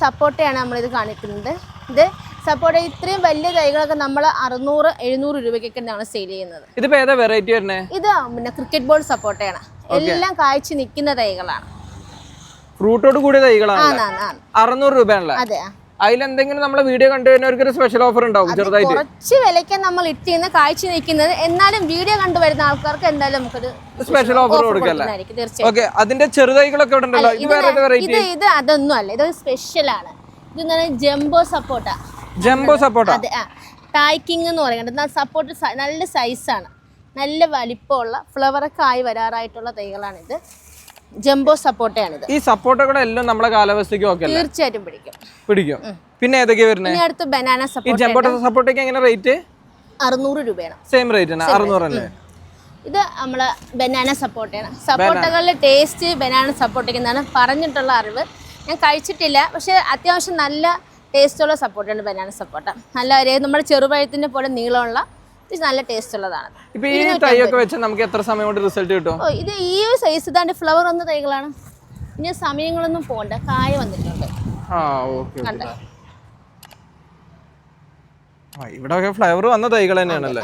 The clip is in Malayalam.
സപ്പോർട്ടയാണ് നമ്മളിത് കാണിക്കുന്നത്. ഇത് സപ്പോർട്ട ഇത്രയും വലിയ തൈകളൊക്കെ നമ്മൾ 600-700 രൂപയ്ക്കൊക്കെ നമ്മൾ സെയിൽ ചെയ്യുന്നത്. ഇതിപ്പോ ഏതാ വെറൈറ്റി വരുന്നത്? ഇത് പിന്നെ ക്രിക്കറ്റ് ബോൾ സപ്പോർട്ടയാണ്. എല്ലാം കായ്ച്ചു നിൽക്കുന്ന തൈകളാണ്. ഫ്രൂട്ടോട് കൂടിയ തൈകളാണ്. 600 രൂപയാണല്ലേ? അതെ. അതിലെന്തെങ്കിലും നമ്മളെ വീഡിയോ കണ്ടുവരുന്നവർക്ക് ഒരു സ്പെഷ്യൽ ഓഫർ ഉണ്ടാവും ചെറുതായിട്ട്? കുറച്ച് വിലയ്ക്ക് നമ്മൾ ഇട്ടിന്ന് കാഴ്ച നിൽക്കുന്നത്. എന്നാലും വീഡിയോ കണ്ടുവരുന്ന ആൾക്കാർക്ക് എന്തായാലും നമുക്കൊരു സ്പെഷ്യൽ ഓഫർ കൊടുക്കല്ലേ? ഓക്കെ. അതിന്റെ ചെറുതൈകളൊക്കെ ഇവിടെ ഉണ്ടല്ലോ. ഇത് അതൊന്നും അല്ല, ഇത് സ്പെഷ്യൽ ആണ്. ഇത് ജംബോ സപ്പോർട്ട. ജംബോ സപ്പോർട്ട. അതെ. ടായ്ക്കിങ് എന്ന് പറയുന്നത് സപ്പോർട്ട് നല്ല സൈസാണ്, നല്ല വലിപ്പമുള്ള ഫ്ലവറൊക്കെ ആയി വരാറായിട്ടുള്ള തൈകളാണിത്. ജംബോ സപ്പോർട്ടയാണിത്. ഈ സപ്പോർട്ടകൾ എല്ലാം നമ്മുടെ കാലാവസ്ഥയ്ക്ക് ഓക്കെ? തീർച്ചയായിട്ടും പിടിക്കും. പിന്നെ ഏതൊക്കെയാ വരുന്നത്? ഇനി അടുത്ത് ബനാന സപ്പോർട്ട. ഈ ജംബോ സപ്പോർട്ടയ്ക്ക് എങ്ങനെ റേറ്റ്? 600 രൂപയാണ്. സെയിം റേറ്റ് ആണ്, 600 അല്ലേ? ഇത് നമ്മള് ബനാന സപ്പോർട്ടയാണ്. സപ്പോർട്ടകളുടെ ടേസ്റ്റ് ബനാന സപ്പോർട്ടയ്ക്ക് എന്നാണ് പറഞ്ഞിട്ടുള്ള അറിവ്. ഞാൻ കഴിച്ചിട്ടില്ല, പക്ഷെ അത്യാവശ്യം നല്ല ടേസ്റ്റുള്ള സപ്പോർട്ടാണ് ബനാന സപ്പോർട്ട. നല്ല നമ്മുടെ ചെറുപഴത്തിൻ്റെ പോലെ നീളമുള്ള നല്ല ടേസ്റ്റ് ഉള്ളതാണ്. ഇപ്പൊ ഈ തൈയൊക്കെ വെച്ച് നമുക്ക് എത്ര സമയം കൊണ്ട് റിസൾട്ട് കിട്ടും? ഇത് ഈ ഒരു സൈസ് ഇതാണ്ട് ഫ്ലവർ വന്ന തൈകളാണ്. ഇനി സമയങ്ങളൊന്നും പോകണ്ട, കായ വന്നിട്ടുണ്ട്. ഇവിടെ ഫ്ലവർ വന്ന തൈകൾ തന്നെയാണല്ലേ?